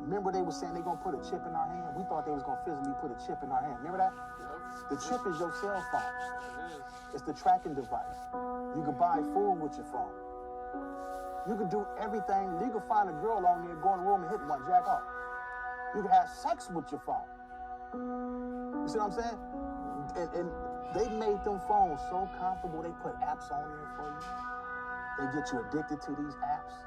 Remember they were saying they're going to put a chip in our hand? We thought they was going to physically put a chip in our hand. Remember that? Yep. The chip is your cell phone. It's the tracking device. You can buy food with your phone. You can do everything. You can find a girl on there, go in the room and hit one, jack off. You can have sex with your phone. You see what I'm saying? And they made them phones so comfortable, they put apps on there for you. They get you addicted to these apps.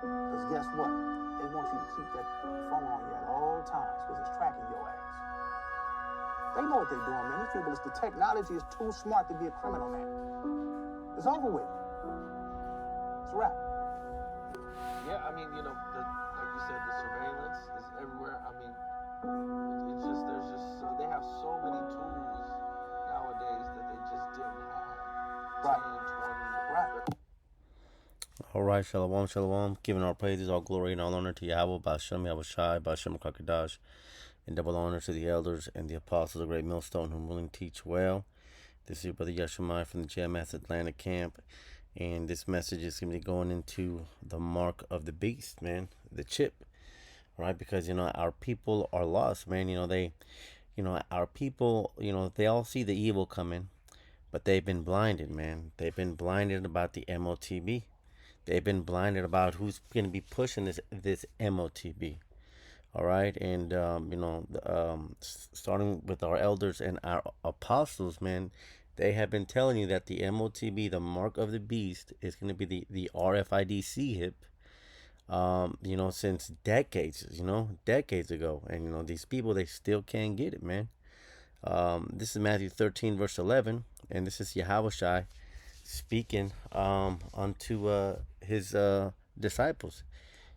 Because guess what? They want you to keep that phone on you at all times because it's tracking your ass. They know what they're doing, man. These people, the technology is too smart to be a criminal, man. It's over with. It's a wrap. Yeah, I mean, like you said, the surveillance is everywhere. I mean, it's just, they have so many tools nowadays that they just didn't have Right. 10, 20. Right. All right, shalom, shalom. Giving our praises, all glory, and all honor to Yahweh, Bashem, Yahushai, Bashem, Kakadash, and double honor to the elders and the apostles of the great millstone who willing to teach well. This is your brother Yeshua from the JMS Atlanta camp, and this message is going to be going into the mark of the beast, man, the chip, right? Because, our people are lost, man. Our people, they all see the evil coming, but they've been blinded, man. They've been blinded about the MOTB. They've been blinded about who's going to be pushing this MOTB. All right, and starting with our elders and our apostles, man, they have been telling you that the MOTB, the mark of the beast, is going to be the RFID CHIP. Since decades ago, and these people, they still can't get it, man. This is Matthew 13 verse 11, and this is Yahushai speaking unto his disciples.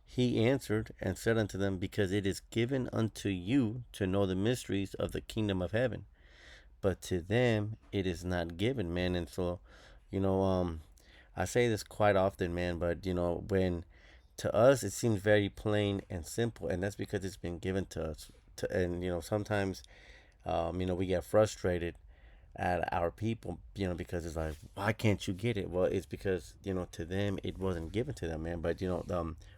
He answered and said unto them, because it is given unto you to know the mysteries of the kingdom of heaven, but to them it is not given, man. And so, I say this quite often, man, but when to us it seems very plain and simple, and that's because it's been given to us. And sometimes, we get frustrated at our people, because it's like, why can't you get it? Well, it's because, to them, it wasn't given to them, man. But,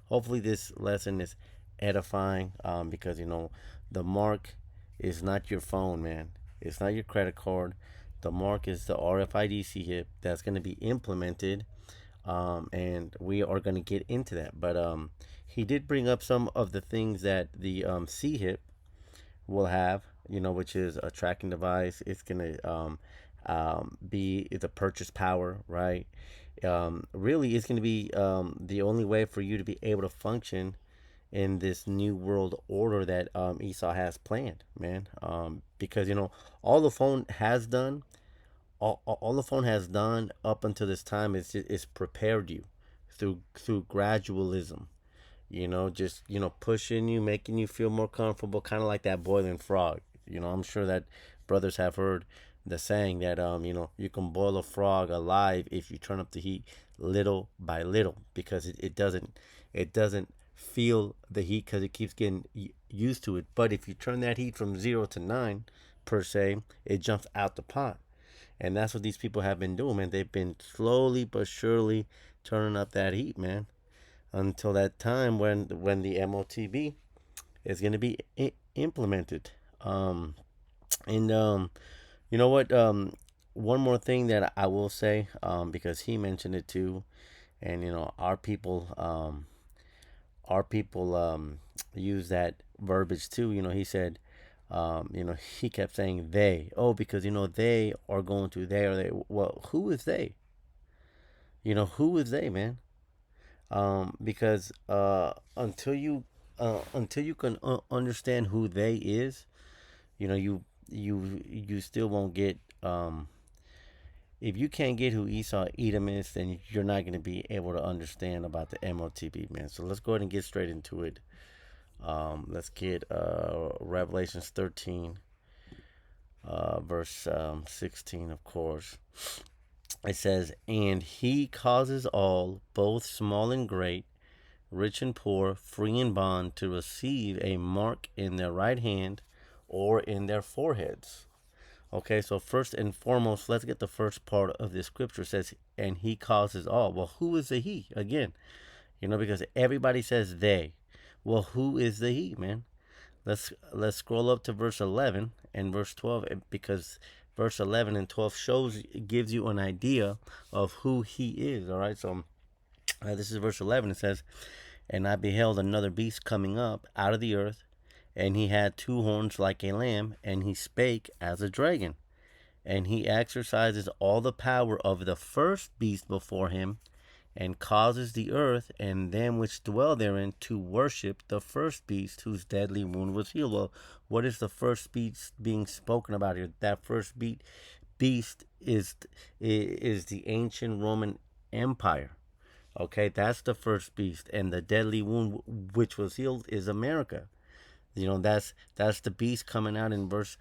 hopefully this lesson is edifying, because, the mark is not your phone, man. It's not your credit card. The mark is the RFID chip that's going to be implemented, and we are going to get into that. But he did bring up some of the things that the CHIP will have, which is a tracking device. It's going to be the purchase power, right? Really, it's going to be the only way for you to be able to function in this new world order that Esau has planned, man. Because, all the phone has done, all the phone has done up until this time is prepared you through gradualism. Just, pushing you, making you feel more comfortable, kind of like that boiling frog. I'm sure that brothers have heard the saying that, you can boil a frog alive if you turn up the heat little by little, because it doesn't feel the heat because it keeps getting used to it. But if you turn that heat from 0 to 9, per se, it jumps out the pot. And that's what these people have been doing, man. They've been slowly but surely turning up that heat, man, until that time when the MOTB is going to be implemented. And you know what? One more thing that I will say, because he mentioned it too, and our people use that verbiage too. He said, he kept saying they. Oh, because they are going to they or they. Well, who is they? Who is they, man? Because until you can understand who they is, you still won't get. If you can't get who Esau Edom is, then you're not going to be able to understand about the MOTB, man. So let's go ahead and get straight into it. Let's get Revelations 13, verse 16, of course. It says, and he causes all, both small and great, rich and poor, free and bond, to receive a mark in their right hand or in their foreheads. Okay, so first and foremost, let's get the first part of this scripture. It says, and he causes all. Well, who is the he? Again, because everybody says they. Well, who is the he, man? Let's scroll up to verse 11 and verse 12, because verse 11 and 12 gives you an idea of who he is. All right, so this is verse 11. It says, "And I beheld another beast coming up out of the earth, and he had two horns like a lamb, and he spake as a dragon. And he exercises all the power of the first beast before him, and causes the earth and them which dwell therein to worship the first beast, whose deadly wound was healed." Well, what is the first beast being spoken about here? That first beast is the ancient Roman Empire. Okay, that's the first beast, and the deadly wound which was healed is America. That's the beast coming out in verse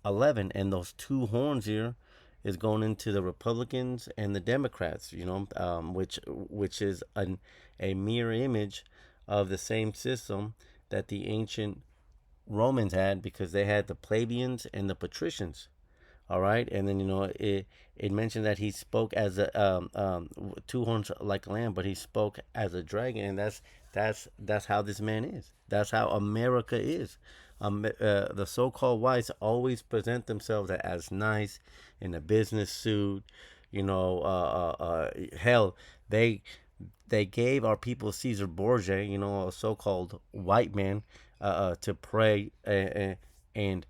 11, and those two horns here is going into the Republicans and the Democrats, which is a mirror image of the same system that the ancient Romans had, because they had the plebeians and the patricians. All right, and then it mentioned that he spoke as two horns like a lamb, but he spoke as a dragon, and that's how this man is. That's how America is. The so-called whites always present themselves as nice in a business suit. Hell, they gave our people Caesar Borgia, a so-called white man, to pray and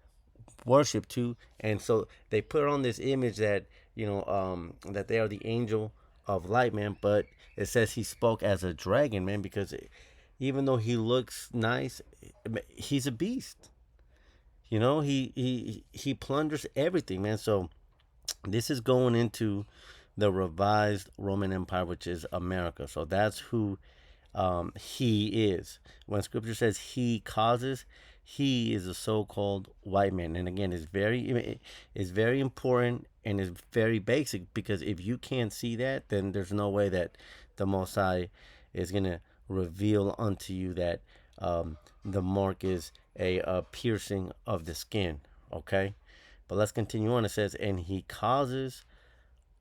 worship to, and so they put on this image that that they are the angel of light, man. But it says he spoke as a dragon, man, because even though he looks nice, he's a beast. He plunders everything, man. So this is going into the revised Roman Empire, which is America. So that's who he is. When Scripture says he causes, he is a so-called white man. And again, it's very important and it's very basic, because if you can't see that, then there's no way that the Most High is gonna reveal unto you that the mark is a piercing of the skin. Okay, but let's continue on. It says, and he causes.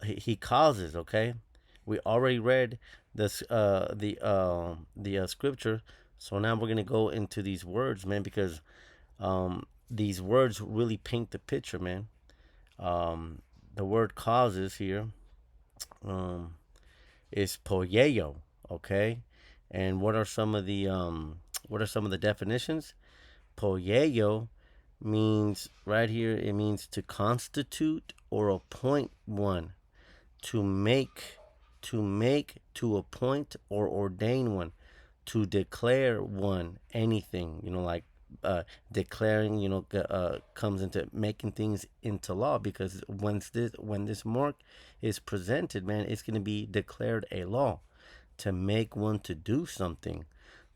Okay, we already read this the scripture, so now we're gonna go into these words, man, because these words really paint the picture, man. The word causes here is poieo. Okay, and what are some of the definitions? Poieo means, right here, it means to constitute or appoint one, to make, to appoint or ordain one, to declare one, anything, like declaring, comes into making things into law, because when this mark is presented, man, it's going to be declared a law, to make one to do something,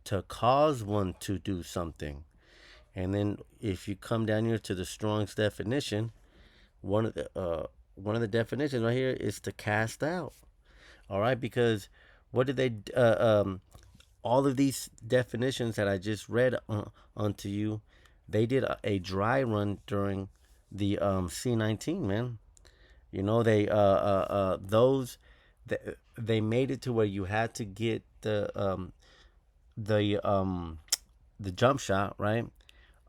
to cause one to do something. And then if you come down here to the Strong's definition, one of the definitions right here is to cast out. All right, because what did they all of these definitions that I just read onto you, they did a dry run during the C19, man. They they made it to where you had to get the jump shot, right?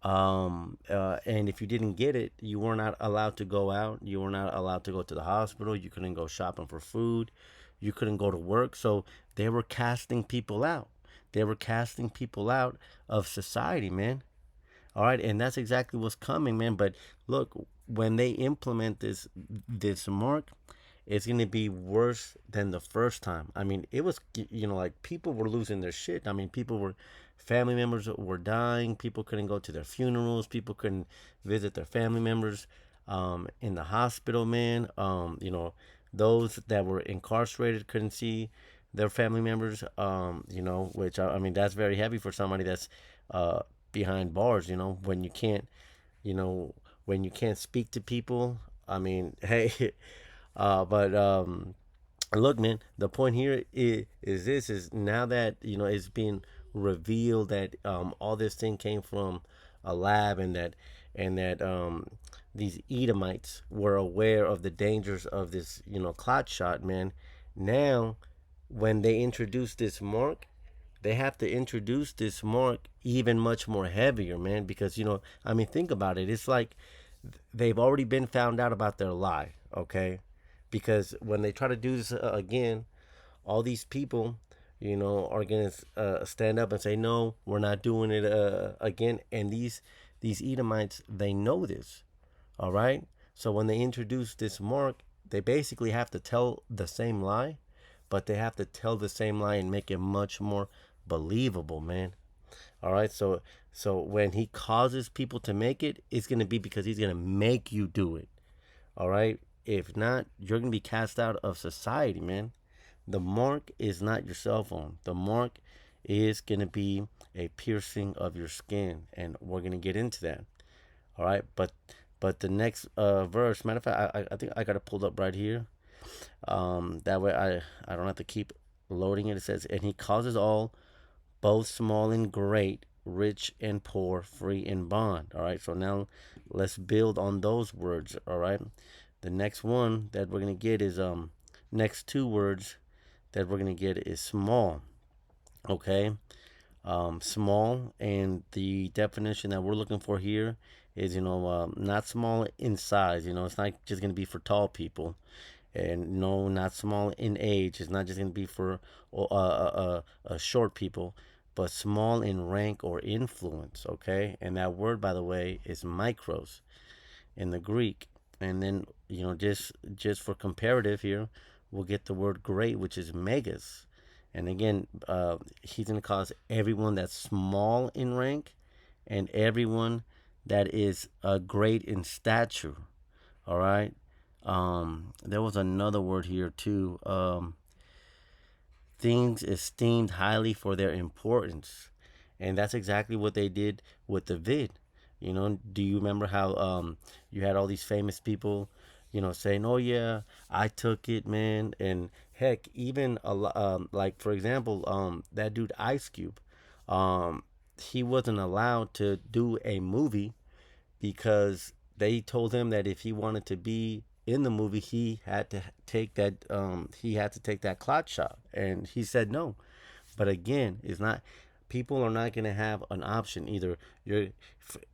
And if you didn't get it, you were not allowed to go out. You were not allowed to go to the hospital. You couldn't go shopping for food. You couldn't go to work. So they were casting people out. They were casting people out of society, man. All right, and that's exactly what's coming, man. But look, when they implement this mark, it's gonna be worse than the first time. I mean, it was, like, people were losing their shit. I mean, family members were dying. People couldn't go to their funerals. People couldn't visit their family members in the hospital, man. Those that were incarcerated couldn't see their family members, which, I mean, that's very heavy for somebody that's behind bars, when you can't, when you can't speak to people. I mean, hey, but look, man, the point here is now that, it's being revealed that all this thing came from a lab, and that these Edomites were aware of the dangers of this, clot shot, man. Now, when they introduce this mark, they have to introduce this mark even much more heavier, man, because I mean, think about it. It's like they've already been found out about their lie, okay? Because when they try to do this again, all these people, are gonna stand up and say, "No, we're not doing it again." And these Edomites, they know this, all right. So when they introduce this mark, they basically have to tell the same lie, but they have to tell the same lie and make it much more believable, man. All right. So when he causes people to make it, it's gonna be because he's gonna make you do it. All right. If not, you're gonna be cast out of society, man. The mark is not your cell phone. The mark is going to be a piercing of your skin, and we're going to get into that. All right, but the next verse, matter of fact, I think I got it pulled up right here. That way I don't have to keep loading it. It says, and he causes all, both small and great, rich and poor, free and bond. All right, so now let's build on those words. All right, the next one that we're going to get is next two words that we're going to get is small. Okay. Small, and the definition that we're looking for here is, not small in size. It's not just going to be for tall people. And no, not small in age. It's not just going to be for short people, but small in rank or influence. Okay. And that word, by the way, is micros in the Greek. And then, just for comparative here, we'll get the word great, which is megas. And again, he's going to cause everyone that's small in rank and everyone that is great in stature. All right. There was another word here too. Things esteemed highly for their importance. And that's exactly what they did with the vid. Do you remember how you had all these famous people, saying, "Oh yeah, I took it, man." And heck, even like for example, that dude Ice Cube, he wasn't allowed to do a movie because they told him that if he wanted to be in the movie, he had to take that clot shot, and he said no. But again, it's not. People are not going to have an option. Either you're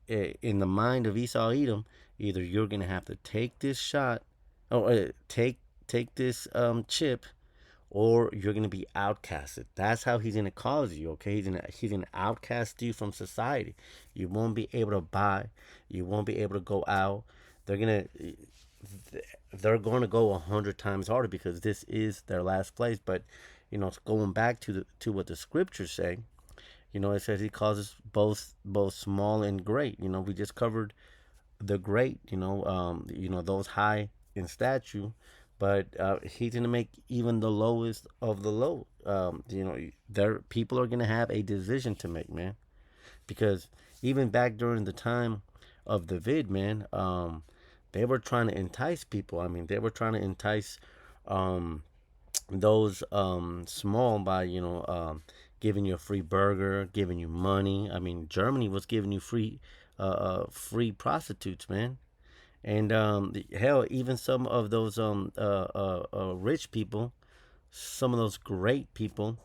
in the mind of Esau Edom. Either you're going to have to take this shot, or take this chip, or you're going to be outcasted. That's how he's going to cause you. Okay, he's gonna outcast you from society. You won't be able to buy. You won't be able to go out. They're going to go 100 times harder because this is their last place. But going back to what the scriptures say. It says he causes both small and great. We just covered the great. Those high in stature, but he's gonna make even the lowest of the low. There people are gonna have a decision to make, man, because even back during the time of the vid, man, they were trying to entice people. I mean, they were trying to entice those small by giving you a free burger, giving you money. I mean, Germany was giving you free prostitutes, man. And hell, even some of those rich people, some of those great people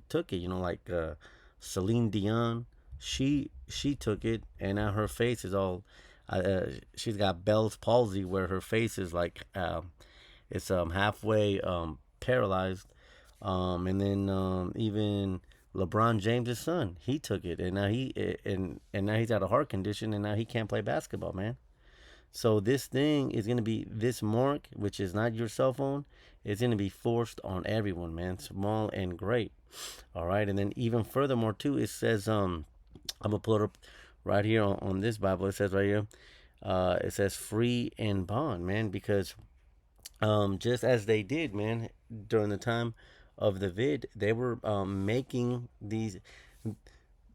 took it. Like Celine Dion, she took it, and now her face is all. She's got Bell's palsy, where her face is like it's halfway paralyzed. And then even LeBron James' son, he took it, and now he's got a heart condition, and now he can't play basketball, man. So this thing is gonna be this mark, which is not your cell phone. It's gonna be forced on everyone, man, small and great. All right, and then even furthermore too, it says I'm gonna pull it up right here on this Bible. It says right here, it says free and bond, man, because just as they did, man, during the time of the vid, they were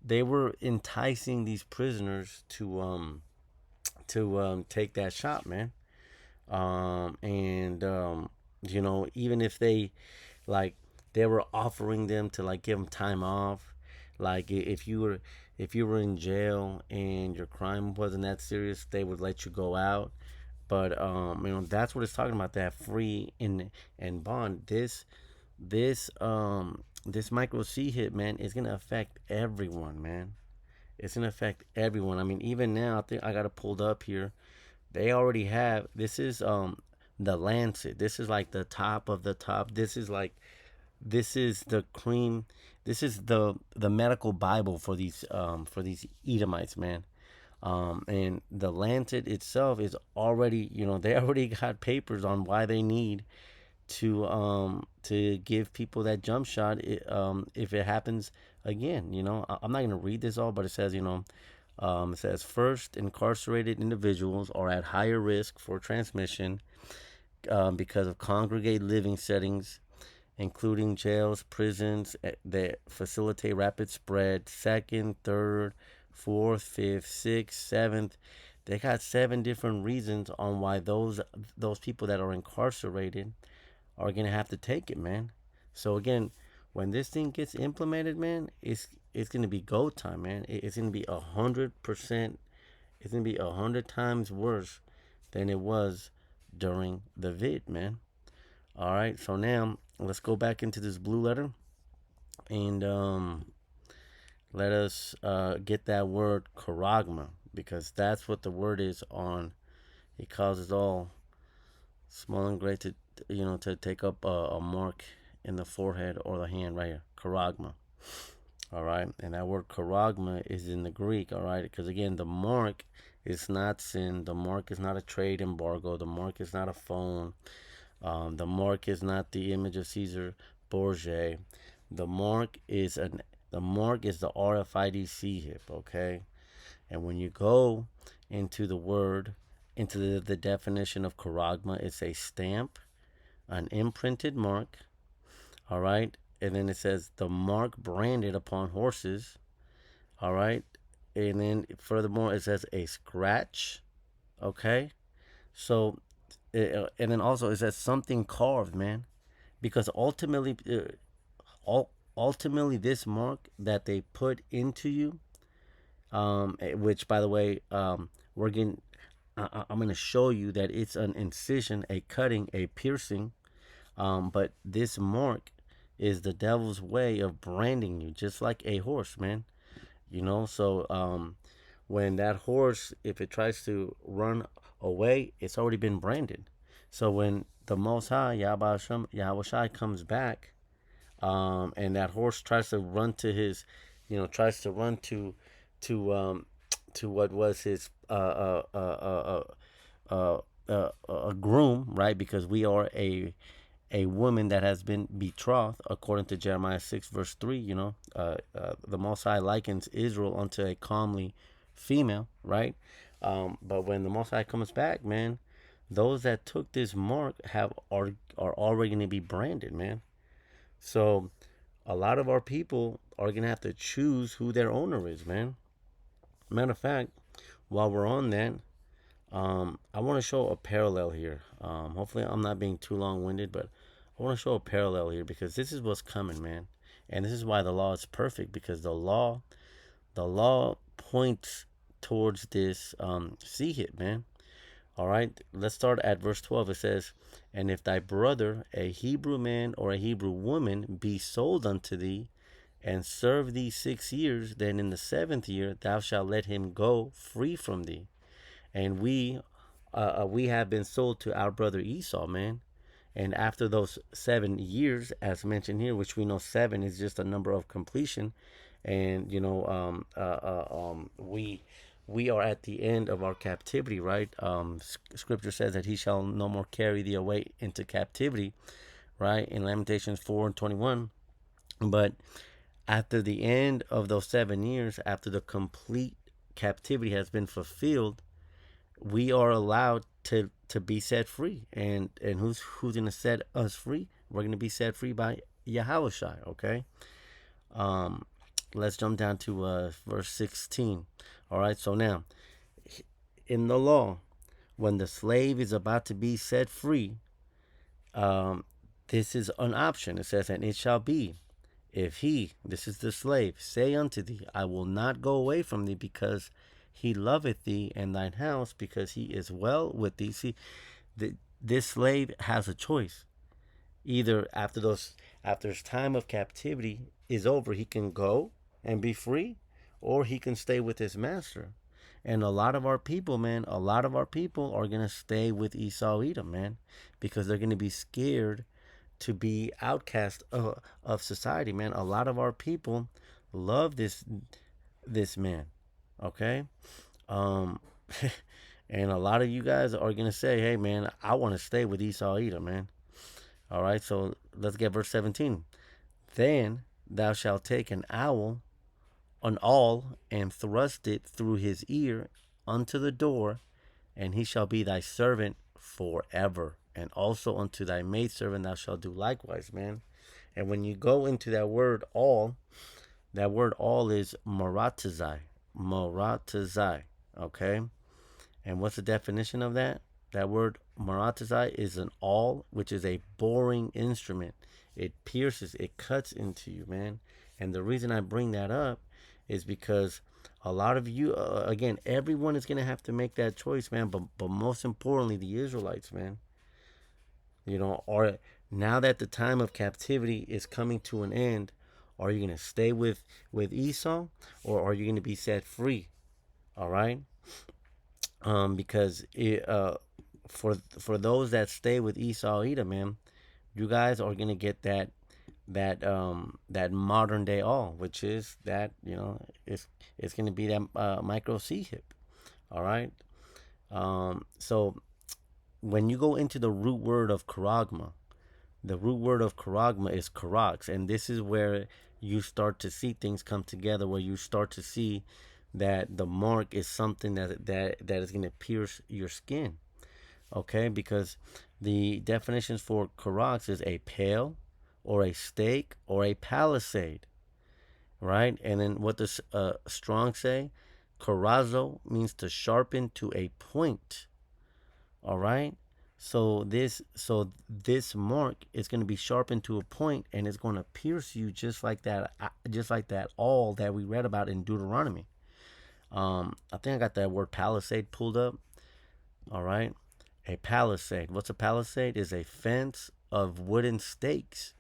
they were enticing these prisoners to take that shot, man. And even if they were offering them to like give them time off, like if you were in jail and your crime wasn't that serious, they would let you go out. But that's what it's talking about, that free and bond. This this micro C hit, man, is gonna affect everyone, man. It's gonna affect everyone. I mean, even now, I think I got it pulled up here. They already have. This is the Lancet. This is like the top of the top. This is the cream. This is the medical Bible for these Edomites, man. And the Lancet itself is already, they already got papers on why they need to give people that jump shot if it happens again. I'm not gonna read this all, but it says, it says first, incarcerated individuals are at higher risk for transmission because of congregate living settings, including jails, prisons that facilitate rapid spread. Second, third, fourth, fifth, sixth, seventh. They got 7 different reasons on why those people that are incarcerated are gonna have to take it, man. So again, when this thing gets implemented, man, it's gonna be go time, man. It's gonna be 100%. It's gonna be 100 times worse than it was during the vid, man. All right, so now let's go back into this blue letter and let us get that word charagma, because that's what the word is on. He causes all small and great to take up a mark in the forehead or the hand right here, charagma. All right, and that word charagma is in the Greek. All right, because again, the mark is not sin. The mark is not a trade embargo. The mark is not a phone. The mark is not the image of Caesar Borgia. The mark is the RFID C-hip. Okay, and when you go into the word, into the definition of charagma, it's a stamp, an imprinted mark. All right, and then it says the mark branded upon horses. All right, and then furthermore it says a scratch. Okay, so and then also it says something carved, man, because ultimately this mark that they put into you, which by the way, I'm going to show you that it's an incision, a cutting, a piercing. But this mark is the devil's way of branding you, just like a horse, man. So when that horse, if it tries to run away, it's already been branded. So when the Most High, Yahweh Shai, comes back, and that horse tries to run to his, to what was his a groom, right? Because we are a woman that has been betrothed, according to Jeremiah 6 verse 3. The Most High likens Israel unto a comely female, right? But when the Most High comes back, man, those that took this mark are already going to be branded, man. So a lot of our people are going to have to choose who their owner is, man. Matter of fact, while we're on that, I want to show a parallel here. Hopefully I'm not being too long-winded, but I want to show a parallel here, because this is what's coming, man. And this is why the law is perfect, because the law points towards this C-hit, man. All right, let's start at verse 12. It says, and if thy brother, a Hebrew man or a Hebrew woman, be sold unto thee, and serve thee 6 years, then in the 7th year thou shalt let him go free from thee. And we have been sold to our brother Esau, man. And after those 7 years, as mentioned here, which we know 7 is just a number of completion, and we are at the end of our captivity, right? Scripture says that he shall no more carry thee away into captivity, right? In Lamentations 4:21. But after the end of those 7 years, after the complete captivity has been fulfilled, we are allowed to be set free. And who's going to set us free? We're going to be set free by Yahweh Shai, okay? Let's jump down to verse 16. All right, so now, in the law, when the slave is about to be set free, this is an option. It says, and it shall be, if he, this is the slave, say unto thee, I will not go away from thee, because he loveth thee, and thine house, because he is well with thee. See, this slave has a choice. Either after after his time of captivity is over, he can go and be free, or he can stay with his master. And a lot of our people, man, a lot of our people are gonna stay with Esau Edom, man, because they're gonna be scared to be outcast of society, man. A lot of our people love this man, okay? Um, and a lot of you guys are gonna say, "Hey, man, I want to stay with Esau Edom, man." All right, so let's get verse 17. Then thou shalt take an awl, and thrust it through his ear unto the door, and he shall be thy servant forever. And also unto thy maidservant thou shalt do likewise, man. And when you go into that word all is moratazai. Moratazai. Okay? And what's the definition of that? That word moratazai is an awl, which is a boring instrument. It pierces, it cuts into you, man. And the reason I bring that up is because a lot of you, again, everyone is going to have to make that choice, man. But most importantly, the Israelites, man. You know, or now that the time of captivity is coming to an end, are you going to stay with Esau, or are you going to be set free? All right? Because for those that stay with Esau Edom, man, you guys are going to get that modern day all, which is that, you know, it's going to be that micro C hip. All right. So when you go into the root word of charagma, the root word of charagma is charax, and this is where you start to see things come together, where you start to see that the mark is something that is going to pierce your skin. Okay, because the definitions for charax is a pale, or a stake, or a palisade, right? And then what does Strong say? Charazo means to sharpen to a point. All right. So this mark is going to be sharpened to a point, and it's going to pierce you just like that all that we read about in Deuteronomy. I think I got that word palisade pulled up. All right. A palisade. What's a palisade? Is a fence of wooden stakes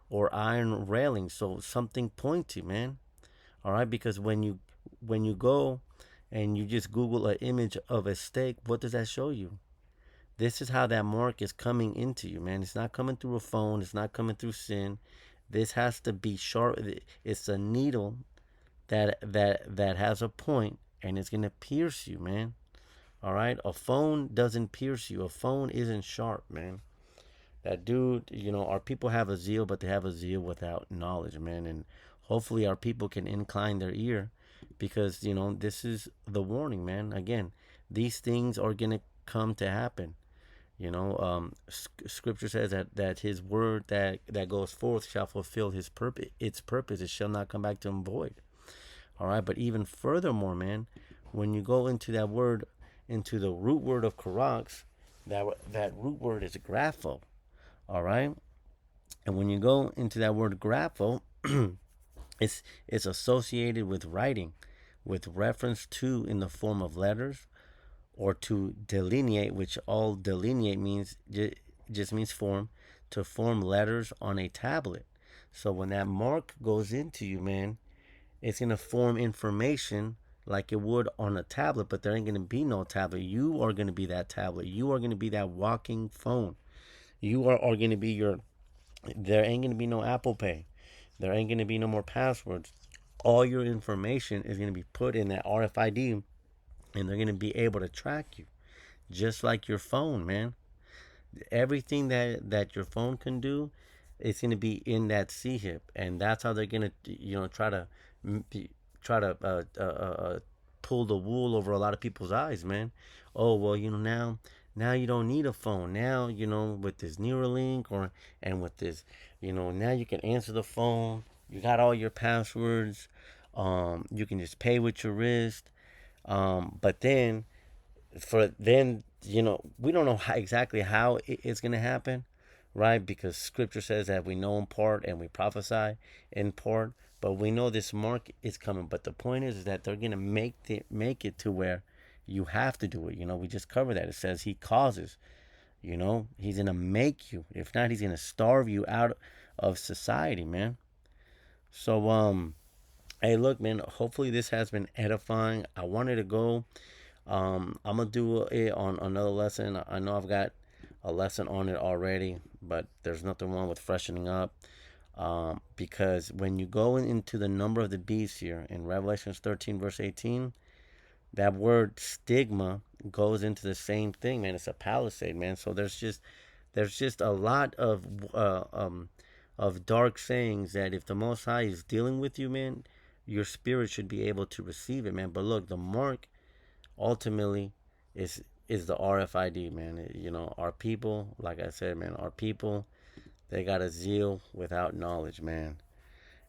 or iron railings. So something pointy, man. All right. Because when you go and you just Google an image of a stake, what does that show you? This is how that mark is coming into you, man. It's not coming through a phone. It's not coming through sin. This has to be sharp. It's a needle that has a point, and it's gonna pierce you, man. All right. A phone doesn't pierce you. A phone isn't sharp, man. That dude, you know, our people have a zeal, but they have a zeal without knowledge, man. And hopefully our people can incline their ear, because, you know, this is the warning, man. Again, these things are gonna come to happen. You know, scripture says that his word that goes forth shall fulfill its purpose. It shall not come back to him void. All right. But even furthermore, man, when you go into that word, into the root word of charax, that root word is grapho. All right. And when you go into that word grapho, it's associated with writing, with reference to in the form of letters, or to delineate, which all delineate means just means form, to form letters on a tablet. So when that mark goes into you, man, it's going to form information like it would on a tablet, but there ain't going to be no tablet. You are going to be that tablet. You are going to be that walking phone. You are going to be there ain't going to be no Apple Pay. There ain't going to be no more passwords. All your information is going to be put in that RFID, and they're going to be able to track you, just like your phone, man. Everything that your phone can do, it's going to be in that C hip, and that's how they're going to, you know, try to pull the wool over a lot of people's eyes, man. Oh, well, you know, now you don't need a phone. Now, you know, with this Neuralink and with this, you know, now you can answer the phone. You got all your passwords. You can just pay with your wrist. But then, you know, we don't know exactly how it's going to happen, right? Because scripture says that we know in part and we prophesy in part, but we know this mark is coming. But the point is that they're going to make it to where you have to do it. You know, we just covered that. It says he causes, you know, he's going to make you. If not, he's going to starve you out of society, man. So hey, look, man. Hopefully this has been edifying. I wanted to go. I'm gonna do it on another lesson. I know I've got a lesson on it already, but there's nothing wrong with freshening up. Because when you go into the number of the beast here in Revelations 13 verse 18, that word stigma goes into the same thing, man. It's a palisade, man. So there's just a lot of dark sayings that if the Most High is dealing with you, man, your spirit should be able to receive it, man. But look, the mark ultimately is the RFID, man. You know, our people, like I said, man, our people, they got a zeal without knowledge, man.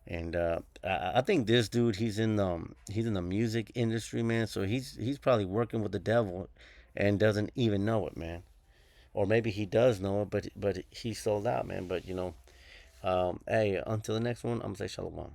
And I think this dude, he's in the music industry, man. So he's probably working with the devil, and doesn't even know it, man. Or maybe he does know it, but he sold out, man. But hey, until the next one, I'm gonna say shalom.